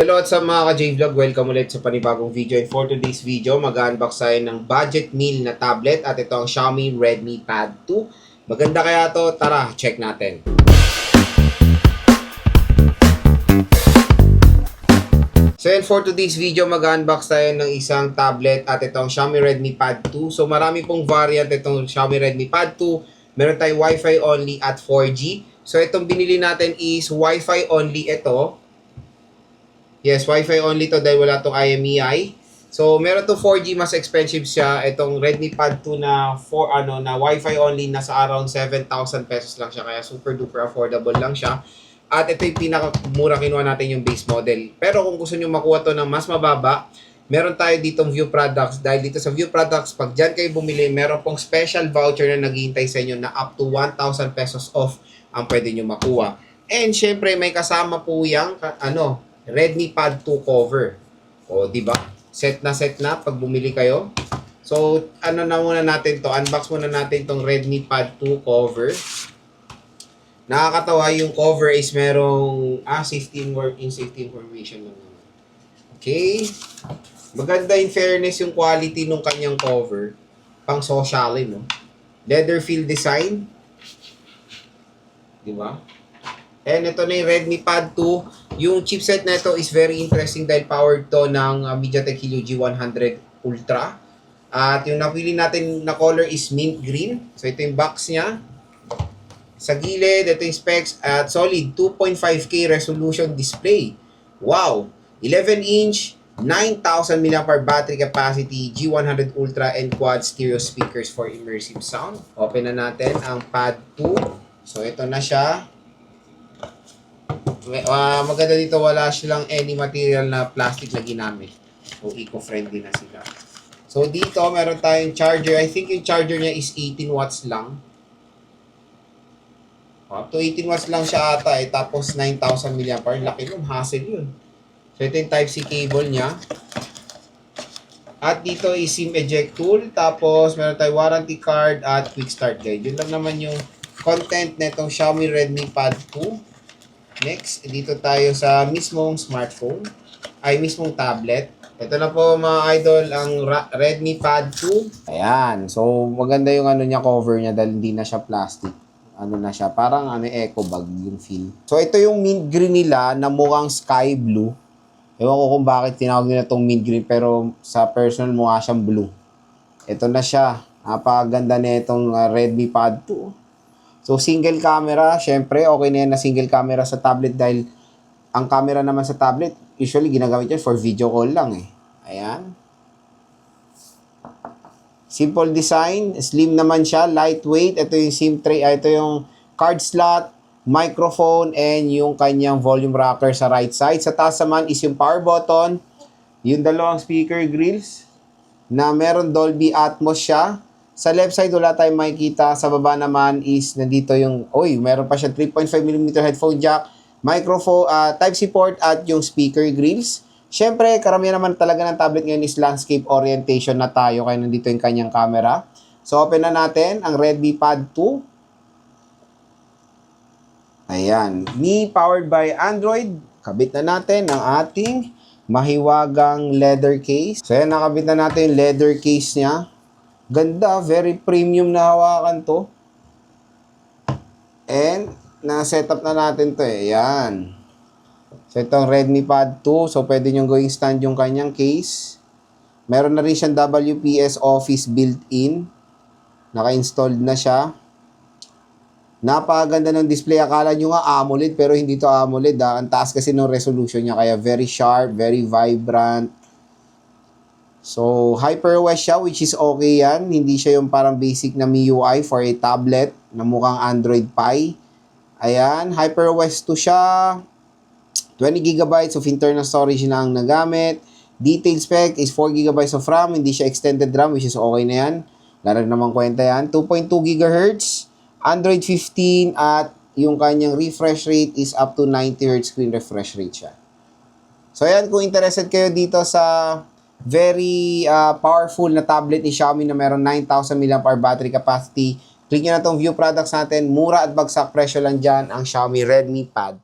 Hello at sa mga ka-J-Vlog, welcome ulit sa panibagong video. And for today's video, mag-unbox tayo ng budget meal na tablet at ito ang Xiaomi Redmi Pad 2. Maganda kaya to? Tara, check natin. So and for today's video, mag-unbox tayo ng isang tablet at ito ang Xiaomi Redmi Pad 2. So marami pong variant itong Xiaomi Redmi Pad 2. Meron tayong Wi-Fi only at 4G. So itong binili natin is Wi-Fi only ito. Yes, Wi-Fi only to dahil wala tong IMEI. So, meron to 4G, mas expensive siya. Itong Redmi Pad 2 na na Wi-Fi only nasa around 7,000 pesos lang siya, kaya super duper affordable lang siya. At ito yung pinakamura kinuha natin yung base model. Pero kung gusto niyo makuha to ng mas mababa, meron tayo ditong View Products. Dahil dito sa View Products, pag dyan kayo bumili, meron pong special voucher na naghihintay sa inyo na up to 1,000 pesos off ang pwede niyo makuha. And syempre, may kasama po yung Redmi Pad 2 cover. O, di ba? Set na pag bumili kayo. So, na muna natin to. Unbox muna natin tong Redmi Pad 2 cover. Nakakatawa yung cover is merong safety information lang naman. Okay. Maganda in fairness yung quality ng kanyang cover. Pang social, no? Leather feel design. Di ba? And ito na yung Redmi Pad 2. Yung chipset na ito is very interesting dahil powered to ng MediaTek Helio G100 Ultra. At yung napili natin na color is mint green. So ito yung box niya. Sa gilid, ito yung specs at solid 2.5K resolution display. Wow! 11-inch, 9,000 mAh battery capacity, G100 Ultra and quad stereo speakers for immersive sound. Open na natin ang Pad 2. So ito na siya. Maganda dito, wala silang any material na plastic na ginamit. So, eco-friendly na sila. So, dito, meron tayong charger. I think yung charger niya is 18 watts lang. Up to 18 watts lang siya ata eh. Tapos, 9,000 mAh. Laki nun, hassle yun. So, ito yung Type-C cable niya. At dito is SIM eject tool. Tapos, meron tayong warranty card at quick start guide. Yun lang naman yung content na itong Xiaomi Redmi Pad 2. Next, dito tayo sa mismong smartphone, mismong tablet. Ito na po mga idol, ang Redmi Pad 2. Ayan, so maganda yung niya, cover niya dahil hindi na siya plastic. Na siya, parang eco bag yung feel. So ito yung mint green nila na mukhang sky blue. Ewan ko kung bakit tinawag nila itong mint green, pero sa personal mukha siyang blue. Ito na siya, napakaganda na itong Redmi Pad 2. So, single camera, syempre, okay na yan na single camera sa tablet dahil ang camera naman sa tablet, usually ginagamit yan for video call lang eh. Ayan. Simple design, slim naman siya, lightweight. Ito yung SIM tray, ito yung card slot, microphone, and yung kanyang volume rocker sa right side. Sa taas naman is yung power button, yung dalawang speaker grills, na meron Dolby Atmos siya. Sa left side, wala tayong makikita. Sa baba naman is nandito yung, meron pa siya 3.5mm headphone jack, microphone, Type-C port at yung speaker grills. Siyempre, karamihan naman talaga ng tablet ngayon is landscape orientation na tayo, kaya nandito yung kanyang camera. So, open na natin ang Redmi Pad 2. Ayan. Mi powered by Android. Kabit na natin ang ating mahiwagang leather case. So, ayan, nakabit na natin yung leather case niya. Ganda, very premium na hawakan to. And, na-setup na natin to eh. Yan. So, itong Redmi Pad 2. So, pwede nyo going stand yung kanyang case. Meron na rin siyang WPS Office built-in. Naka-installed na siya. Napakaganda ng display. Akala nyo nga AMOLED, pero hindi to AMOLED. Ang taas kasi ng resolution niya. Kaya very sharp, very vibrant. So, HyperOS siya, which is okay yan. Hindi siya yung parang basic na MIUI for a tablet na mukhang Android Pie. Ayan, HyperOS 2 siya. 20GB of internal storage na ang nagamit. Detail spec is 4GB of RAM. Hindi siya extended RAM, which is okay na yan. Lara naman kwenta yan. 2.2 GHz, Android 15, at yung kanyang refresh rate is up to 90Hz screen refresh rate siya. So, ayan, kung interested kayo dito sa very powerful na tablet ni Xiaomi na meron 9,000 mAh battery capacity, click nyo na itong View Products natin. Mura at bagsak presyo lang dyan ang Xiaomi Redmi Pad